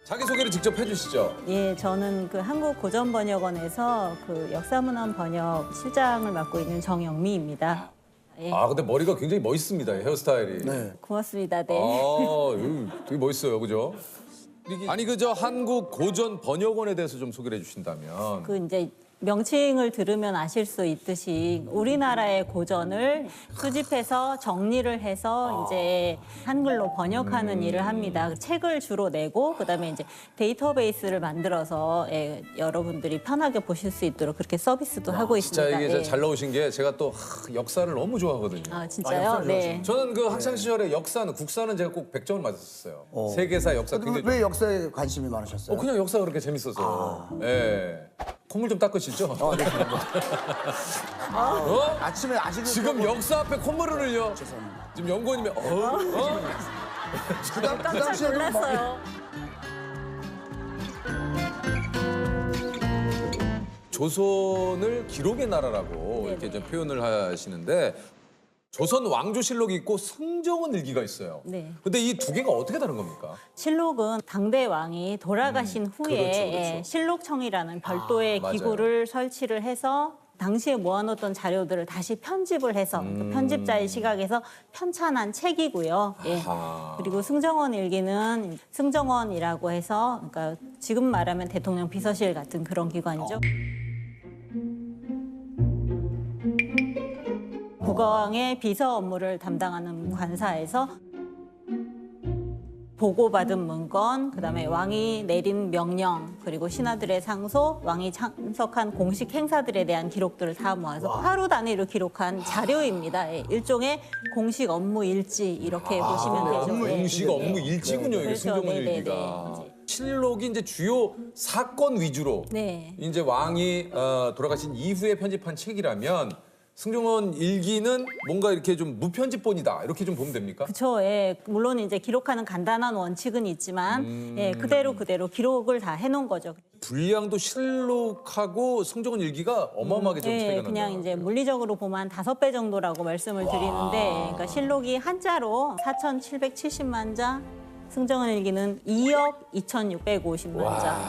자기소개를 직접 해주시죠. 예, 저는 그 한국고전번역원에서 그 역사문헌 번역 실장을 맡고 있는 정영미입니다. 예, 아 근데 머리가 굉장히 멋있습니다. 헤어스타일이. 네. 고맙습니다. 네. 되게 멋있어요, 그죠? 아니 그 저 한국고전번역원에 대해서 좀 소개를 해주신다면. 그 이제 명칭을 들으면 아실 수 있듯이 우리나라의 고전을 수집해서 정리를 해서 이제 한글로 번역하는 일을 합니다. 책을 주로 내고 그다음에 이제 데이터베이스를 만들어서 예, 여러분들이 편하게 보실 수 있도록 그렇게 서비스도 하고 진짜 있습니다. 이게 예. 잘 나오신 게 제가 또 역사를 너무 좋아하거든요. 아 진짜요? 역사를 네. 저는 그 학창 시절에 역사는 국사는 제가 꼭 100점을 맞았었어요. 세계사 역사 굉장히 왜 역사에 관심이 많으셨어요? 그냥 역사가 그렇게 재밌어서. 예. 콧물 좀 닦으시죠? 네. 어? 아침에 아직은 지금 역사 앞에 콧물을 흘려. 죄송합니다. 지금 연구원님이 그 깜짝 당시에는 뭐 놀랐어요. 조선을 기록의 나라라고 네네. 이렇게 좀 표현을 하시는데 조선 왕조실록이 있고 승정원 일기가 있어요. 네. 근데 이 두 개가 어떻게 다른 겁니까? 실록은 당대 왕이 돌아가신 후에 그렇죠, 그렇죠. 예, 실록청이라는 별도의 맞아요. 기구를 설치를 해서 당시에 모아놓던 자료들을 다시 편집을 해서 그 편집자의 시각에서 편찬한 책이고요. 예. 아하. 그리고 승정원 일기는 승정원이라고 해서 그러니까 지금 말하면 대통령 비서실 같은 그런 기관이죠. 국왕의 비서 업무를 담당하는 관사에서 보고받은 문건, 그다음에 왕이 내린 명령, 그리고 신하들의 상소, 왕이 참석한 공식 행사들에 대한 기록들을 다 모아서 하루 단위로 기록한 자료입니다. 예, 일종의 공식 업무 일지 이렇게 보시면 되죠. 업무 예. 공식 업무 일지군요. 이게 그렇죠. 승정원 네네네. 일기가. 실록이 이제 주요 사건 위주로 네. 이제 왕이 돌아가신 이후에 편집한 책이라면 승정원 일기는 뭔가 이렇게 좀 무편집본이다 이렇게 좀 보면 됩니까? 그렇죠. 예. 물론 이제 기록하는 간단한 원칙은 있지만 예, 그대로 기록을 다 해놓은 거죠. 분량도 실록하고 승정원 일기가 어마어마하게 좀 차이가 예, 난다. 그냥 이제 물리적으로 보면 한 5배 정도라고 말씀을 드리는데, 그러니까 실록이 한자로 4,770만 자, 승정원 일기는 2억 2,650만 자.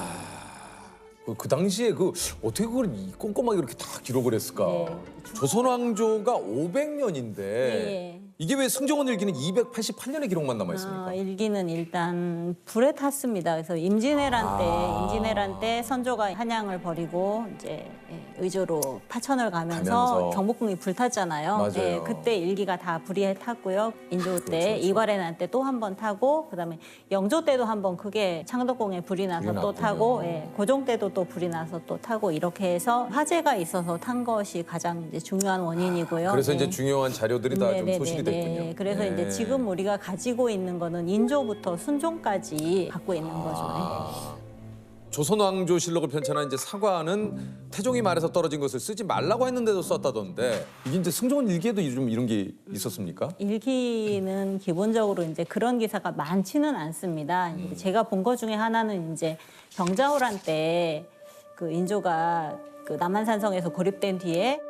그 당시에 그 어떻게 그걸 꼼꼼하게 이렇게 다 기록을 했을까? 네. 조선 왕조가 500년인데 예. 이게 왜 승정원 일기는 288년의 기록만 남아 있습니까? 일기는 일단 불에 탔습니다. 그래서 임진왜란 때 선조가 한양을 버리고 이제 예, 의조로 파천을 가면서 경복궁이 불탔잖아요. 맞아요. 예, 그때 일기가 다 불에 탔고요. 인조 때 이괄해난 때 또 한 번 타고 그다음에 영조 때도 한 번 크게 창덕궁에 불이 나서 불이 또 났군요. 타고 예, 고종 때도 또 불이 나서 또 타고 이렇게 해서 화재가 있어서 탄 것이 가장 이제 중요한 원인이고요. 그래서 예. 이제 중요한 자료들이 다 좀 네네네네. 소실이 됐군요. 그래서 네. 이제 지금 우리가 가지고 있는 거는 인조부터 순종까지 갖고 있는 거죠. 조선 왕조 실록을 편찬한 이제 사관은 태종이 말해서 떨어진 것을 쓰지 말라고 했는데도 썼다던데 이게 이제 승정원 일기에도 좀 이런 게 있었습니까? 일기는 기본적으로 이제 그런 기사가 많지는 않습니다. 제가 본 것 중에 하나는 이제 병자호란 때 그 인조가 그 남한산성에서 고립된 뒤에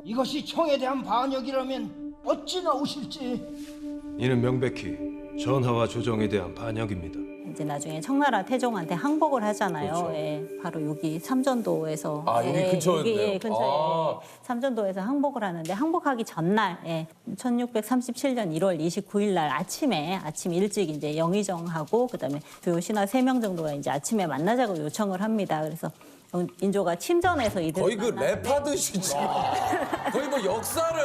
이것이 청에 대한 반역이라면 어찌 나오실지. 이는 명백히 전하와 조정에 대한 반역입니다. 이제 나중에 청나라 태종한테 항복을 하잖아요. 그렇죠. 예, 바로 여기 삼전도에서 아, 여기 근처였네요. 여기, 예, 근처에 아. 삼전도에서 항복을 하는데 항복하기 전날 1637년 1월 29일 날 아침 일찍 이제 영의정하고 그다음에 주요 신하 3명 정도가 이제 아침에 만나자고 요청을 합니다. 그래서 인조가 침전해서 이들 거의 그 랩하듯이 지금 거의 뭐 역사를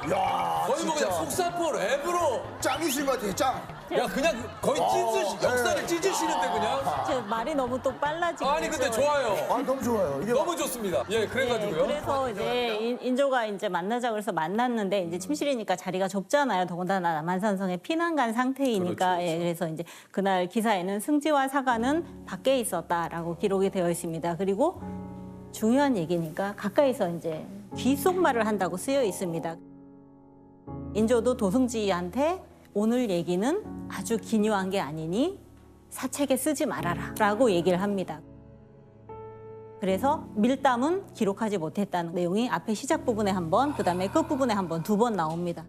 거의 뭐 그냥 속사포 랩으로 짱이신 것 같아요, 짱. 야 그냥 거의 역사를 찢으시는데 그냥 제 말이 너무 또 빨라지고 아니 근데 좋아요. 아, 너무 좋아요. 이게 너무 좋습니다. 예, 그래가지고요. 그래서 이제 인조가 이제 만나자 그래서 만났는데 이제 침실이니까 자리가 좁잖아요. 더군다나 남한산성에 피난 간 상태이니까 그렇죠. 예, 그래서 이제 그날 기사에는 승지와 사관은 밖에 있었다라고 기록이 되어 있습니다. 그리고 중요한 얘기니까 가까이서 이제 귓속말을 한다고 쓰여 있습니다. 인조도 도승지한테 오늘 얘기는 아주 기묘한 게 아니니 사책에 쓰지 말아라라고 얘기를 합니다. 그래서 밀담은 기록하지 못했다는 내용이 앞에 시작 부분에 한 번, 그다음에 끝 부분에 한 번, 2번 나옵니다.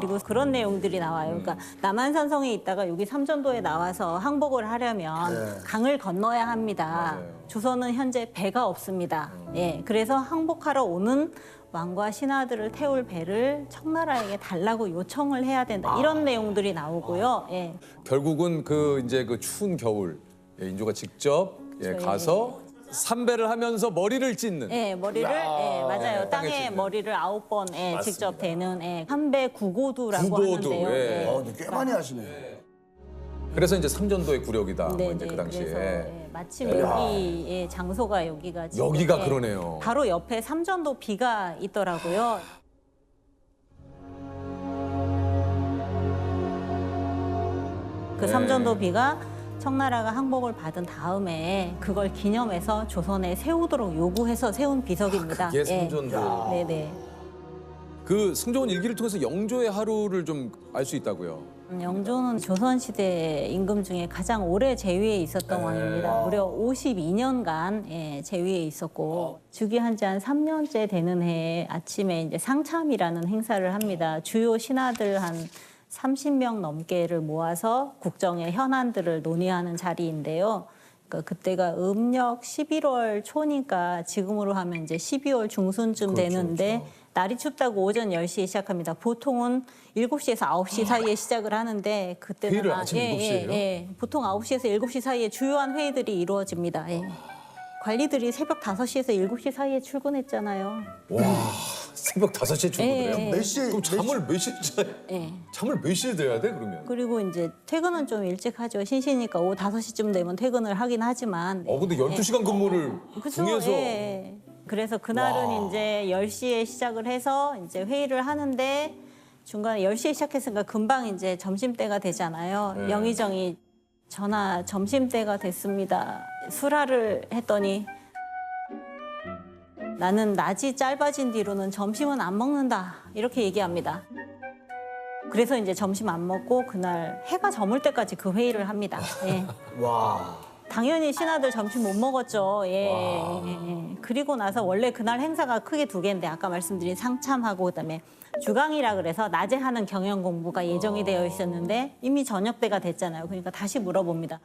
그리고 그런 내용들이 나와요. 그러니까 남한산성에 있다가 여기 삼전도에 나와서 항복을 하려면 강을 건너야 합니다. 조선은 현재 배가 없습니다. 예, 그래서 항복하러 오는 왕과 신하들을 태울 배를 청나라에게 달라고 요청을 해야 된다. 이런 내용들이 나오고요. 예. 결국은 그 이제 그 추운 겨울 인조가 직접 가서 삼배를 하면서 머리를 찢는. 예, 머리를 맞아요. 땅에 찢는. 머리를 9번 직접 대는 삼배 구고두라고 구고두, 하는데요. 예. 근데 꽤 많이 하시네. 그래서 이제 삼전도의 굴욕이다. 뭐 네, 이제 그 당시에. 그래서 마침 여기 장소가 여기가 지금, 여기가 그러네요. 바로 옆에 삼전도 비가 있더라고요. 그 삼전도 비가 청나라가 항복을 받은 다음에 그걸 기념해서 조선에 세우도록 요구해서 세운 비석입니다. 그게 삼전도. 네네. 그 승조원 일기를 통해서 영조의 하루를 좀 알 수 있다고요. 영조는 조선시대 임금 중에 가장 오래 재위에 있었던 왕입니다. 무려 52년간 재위에 있었고 즉위한 지 한 3년째 되는 해에 아침에 이제 상참이라는 행사를 합니다. 주요 신하들 한 30명 넘게를 모아서 국정의 현안들을 논의하는 자리인데요. 그때가 음력 11월 초니까 지금으로 하면 이제 12월 중순쯤 되는데 날이 춥다고 오전 10시에 시작합니다. 보통은 7시에서 9시 사이에 시작을 하는데 그때는 회의를 아침 7시에요? 보통 9시에서 7시 사이에 주요한 회의들이 이루어집니다. 예. 관리들이 새벽 5시에서 7시 사이에 출근했잖아요. 와, 새벽 5시에 출근해요? 몇 시에? 그럼 잠을 몇 시에 예. 잠을 몇 시에 자야 돼 그러면? 그리고 이제 퇴근은 좀 일찍 하죠. 신시니까 오후 5시쯤 되면 퇴근을 하긴 하지만. 근데 12시간 근무를 그죠? 중에서 예. 그래서 그날은 이제 10시에 시작을 해서 이제 회의를 하는데 중간에 10시에 시작했으니까 금방 이제 점심때가 되잖아요. 네. 영의정이 전하 점심때가 됐습니다. 수라를 했더니 나는 낮이 짧아진 뒤로는 점심은 안 먹는다. 이렇게 얘기합니다. 그래서 이제 점심 안 먹고 그날 해가 저물 때까지 그 회의를 합니다. 예. 와. 당연히 신하들 점심 못 먹었죠. 예. 그리고 나서 원래 그날 행사가 크게 두 개인데 아까 말씀드린 상참하고 그다음에 주강이라 그래서 낮에 하는 경영 공부가 예정이 되어 있었는데 이미 저녁 때가 됐잖아요. 그러니까 다시 물어봅니다.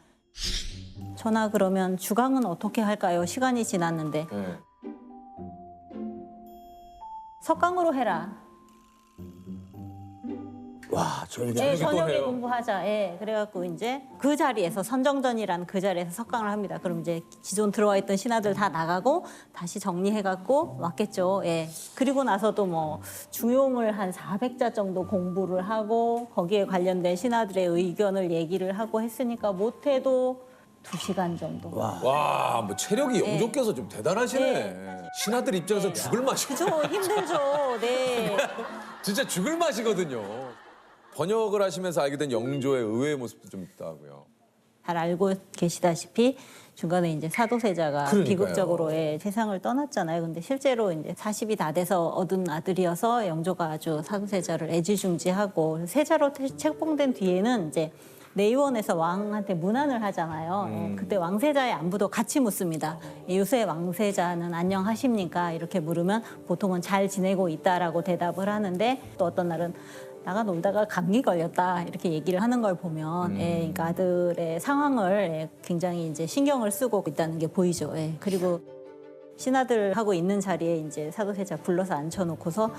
전하 그러면 주강은 어떻게 할까요? 시간이 지났는데 네. 석강으로 해라. 와, 저녁에. 네, 또 저녁에 해요? 공부하자. 예, 그래갖고 이제 그 자리에서 선정전이라는 그 자리에서 석강을 합니다. 그럼 이제 기존 들어와 있던 신하들 다 나가고 다시 정리해갖고 왔겠죠. 예. 그리고 나서도 뭐 중용을 한 400자 정도 공부를 하고 거기에 관련된 신하들의 의견을 얘기를 하고 했으니까 못해도 2시간 정도. 와, 뭐 체력이 영조께서 좀 대단하시네. 신하들 입장에서 죽을 맛이 그죠, 힘들죠. 네. 진짜 죽을 맛이거든요. 번역을 하시면서 알게 된 영조의 의외의 모습도 좀 있다고요. 잘 알고 계시다시피 중간에 이제 사도세자가 그러니까요. 비극적으로 세상을 떠났잖아요. 근데 실제로 이제 40이 다 돼서 얻은 아들이어서 영조가 아주 사도세자를 애지중지하고 세자로 책봉된 뒤에는 이제 내의원에서 왕한테 문안을 하잖아요. 그때 왕세자의 안부도 같이 묻습니다. 요새 왕세자는 안녕하십니까? 이렇게 물으면 보통은 잘 지내고 있다라고 대답을 하는데 또 어떤 날은 나가 놀다가 감기 걸렸다 이렇게 얘기를 하는 걸 보면 그러니까 아들의 상황을 굉장히 이제 신경을 쓰고 있다는 게 보이죠. 그리고 신하들하고 있는 자리에 이제 사도세자 불러서 앉혀놓고서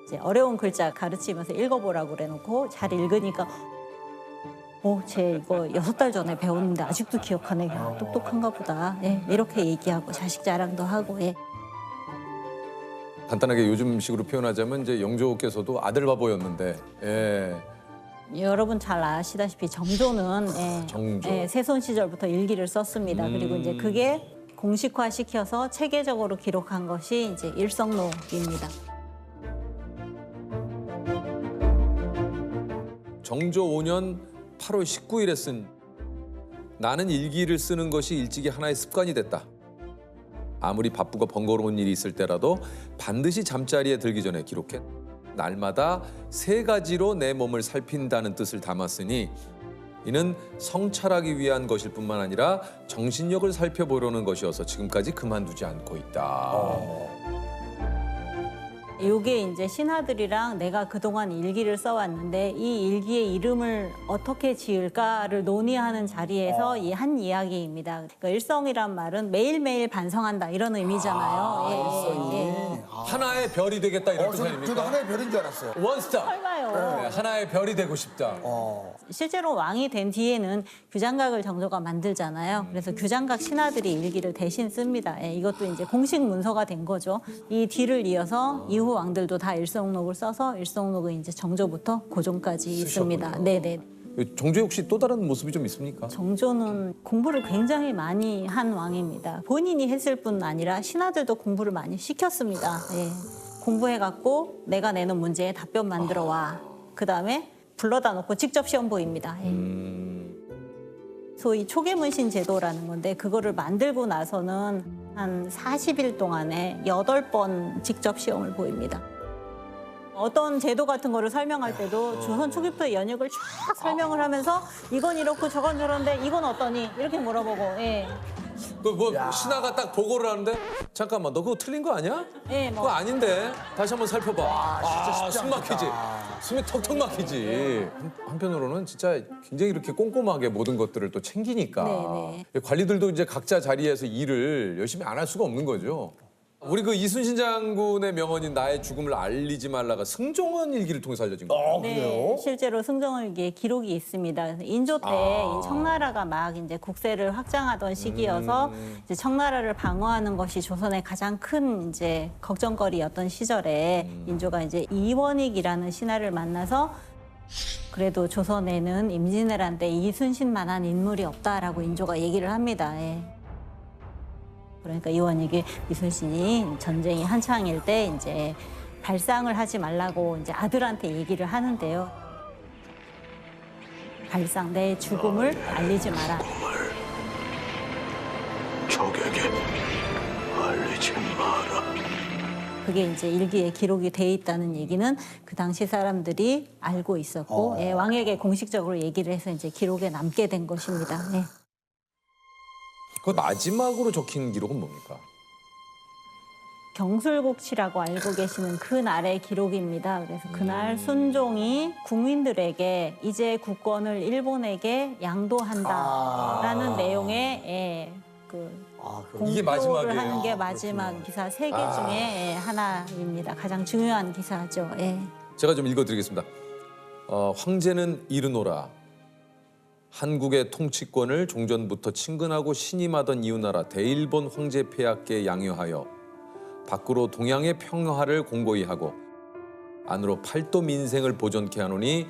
이제 어려운 글자 가르치면서 읽어보라고 그래놓고 잘 읽으니까 쟤 이거 6달 전에 배웠는데 아직도 기억하네. 야, 똑똑한가 보다. 이렇게 얘기하고 자식 자랑도 하고. 간단하게 요즘식으로 표현하자면 이제 영조께서도 아들 바보였는데, 여러분 잘 아시다시피 정조는 정조. 세손 시절부터 일기를 썼습니다. 그리고 이제 그게 공식화시켜서 체계적으로 기록한 것이 이제 일성록입니다. 정조 5년 8월 19일에 쓴 나는 일기를 쓰는 것이 일찍이 하나의 습관이 됐다. 아무리 바쁘고 번거로운 일이 있을 때라도 반드시 잠자리에 들기 전에 기록해 날마다 3가지로 내 몸을 살핀다는 뜻을 담았으니 이는 성찰하기 위한 것일 뿐만 아니라 정신력을 살펴보려는 것이어서 지금까지 그만두지 않고 있다. 요게 이제 신하들이랑 내가 그동안 일기를 써왔는데 이 일기의 이름을 어떻게 지을까를 논의하는 자리에서 이 한 이야기입니다. 그러니까 일성이란 말은 매일매일 반성한다 이런 의미잖아요. 예. 하나의 별이 되겠다 이런 뜻 저도 아닙니까? 하나의 별인 줄 알았어요. 원스타. 설마요. 네, 하나의 별이 되고 싶다. 실제로 왕이 된 뒤에는 규장각을 정조가 만들잖아요. 그래서 규장각 신하들이 일기를 대신 씁니다. 예, 이것도 이제 공식 문서가 된 거죠. 이 뒤를 이어서 이후 왕들도 다 일성록을 써서 일성록은 이제 정조부터 고종까지 있습니다. 네네. 정조 혹시 또 다른 모습이 좀 있습니까? 정조는 공부를 굉장히 많이 한 왕입니다. 본인이 했을 뿐 아니라 신하들도 공부를 많이 시켰습니다. 예. 공부해갖고 내가 내는 문제에 답변 만들어 와. 그다음에 불러다 놓고 직접 시험 보입니다. 예. 소위 초계문신 제도라는 건데 그거를 만들고 나서는 한 40일 동안에 8번 직접 시험을 보입니다. 어떤 제도 같은 거를 설명할 때도 조선 초기부터 연역을 쫙 설명을 하면서 이건 이렇고 저건 저런데 이건 어떠니? 이렇게 물어보고 예. 뭐 신하가 딱 보고를 하는데 잠깐만 너 그거 틀린 거 아니야? 예, 뭐. 그거 아닌데 다시 한번 살펴봐. 진짜 쉽지 숨 막히지. 숨이 턱턱 막히지. 한편으로는 진짜 굉장히 이렇게 꼼꼼하게 모든 것들을 또 챙기니까 네, 관리들도 이제 각자 자리에서 일을 열심히 안 할 수가 없는 거죠. 우리 그 이순신 장군의 명언인 나의 죽음을 알리지 말라가 승종원 일기를 통해서 알려진 거예요. 그래요? 실제로 승정원기에 기록이 있습니다. 인조 때 이 청나라가 막 이제 국세를 확장하던 시기여서 이제 청나라를 방어하는 것이 조선의 가장 큰 이제 걱정거리였던 시절에 인조가 이제 이원익이라는 신하를 만나서 그래도 조선에는 임진왜란 때 이순신만한 인물이 없다라고 인조가 얘기를 합니다. 예. 그러니까 이원익이 이순신이 전쟁이 한창일 때 이제 발상을 하지 말라고 이제 아들한테 얘기를 하는데요. 발상 내 죽음을 알리지 마라. 적에게 알리지 마라. 그게 이제 일기에 기록이 돼 있다는 얘기는 그 당시 사람들이 알고 있었고 예, 왕에게 공식적으로 얘기를 해서 이제 기록에 남게 된 것입니다. 예. 그 마지막으로 적힌 기록은 뭡니까? 경술국치라고 알고 계시는 그날의 기록입니다. 그래서 그날 순종이 국민들에게 이제 국권을 일본에게 양도한다라는 내용의 예, 이게 공표를 마지막이에요. 하는 게 마지막 기사 3개 중에 하나입니다. 가장 중요한 기사죠. 예. 제가 좀 읽어드리겠습니다. 황제는 이르노라. 한국의 통치권을 종전부터 친근하고 신임하던 이웃나라 대일본 황제 폐하께 양요하여 밖으로 동양의 평화를 공고히 하고 안으로 팔도 민생을 보존케 하노니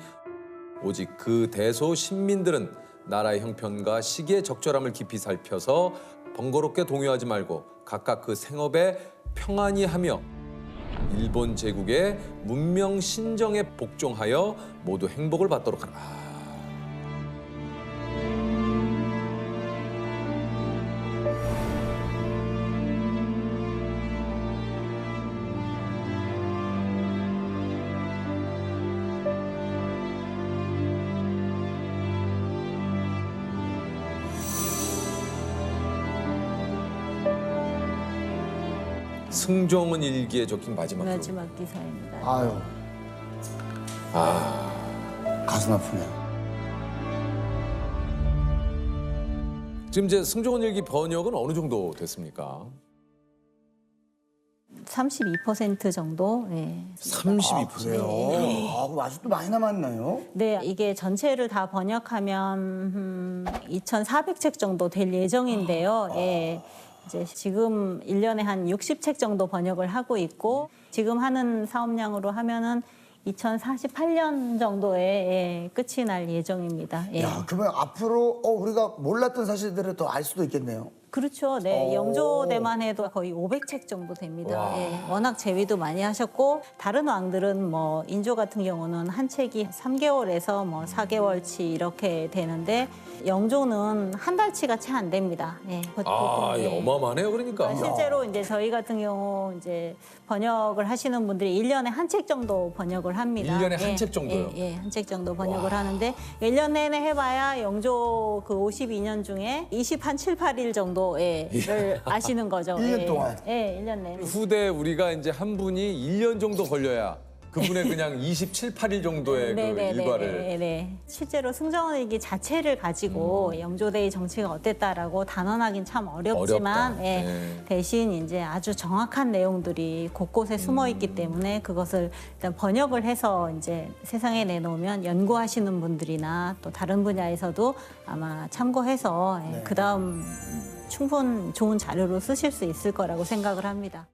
오직 그 대소 신민들은 나라의 형편과 시기의 적절함을 깊이 살펴서 번거롭게 동요하지 말고 각각 그 생업에 평안히 하며 일본 제국의 문명 신정에 복종하여 모두 행복을 받도록 하라. 승종원 일기에 적힌 마지막 기록. 마지막 기사입니다. 아유. 가슴 아프네요. 지금 이제 승종원 일기 번역은 어느 정도 됐습니까? 32% 정도. 예. 32%. 그래요? 그럼 아직도 많이 남았나요? 네, 이게 전체를 다 번역하면 2,400책 정도 될 예정인데요. 예. 이제 지금 1년에 한 60책 정도 번역을 하고 있고 지금 하는 사업량으로 하면은 2048년 정도에 예, 끝이 날 예정입니다. 예. 야, 그러면 앞으로 우리가 몰랐던 사실들을 더 알 수도 있겠네요. 그렇죠. 네, 영조대만 해도 거의 500책 정도 됩니다. 예, 워낙 재위도 많이 하셨고 다른 왕들은 뭐 인조 같은 경우는 한 책이 3개월에서 뭐 4개월치 이렇게 되는데 영조는 한 달치가 채 안 됩니다. 예, 보통, 예, 어마어마하네요, 그러니까. 실제로 이제 저희 같은 경우 이제 번역을 하시는 분들이 1년에 한 책 정도 번역을 합니다. 1년에 한 책 정도요? 예, 한 책 정도 번역을 하는데 1년 내내 해봐야 영조 그 52년 중에 27, 8일 정도 정도를 아시는 거죠. 1년 동안? 예, 1년 내내. 후대 우리가 이제 한 분이 1년 정도 걸려야 그분의 그냥 27, 8일 정도의 그 일과를. 네. 실제로 승정원일기 자체를 가지고 영조대의 정치가 어땠다라고 단언하긴 참 어렵지만 어렵다. 예, 네. 대신 이제 아주 정확한 내용들이 곳곳에 숨어 있기 때문에 그것을 일단 번역을 해서 이제 세상에 내놓으면 연구하시는 분들이나 또 다른 분야에서도 아마 참고해서 그 다음 충분 좋은 자료로 쓰실 수 있을 거라고 생각을 합니다.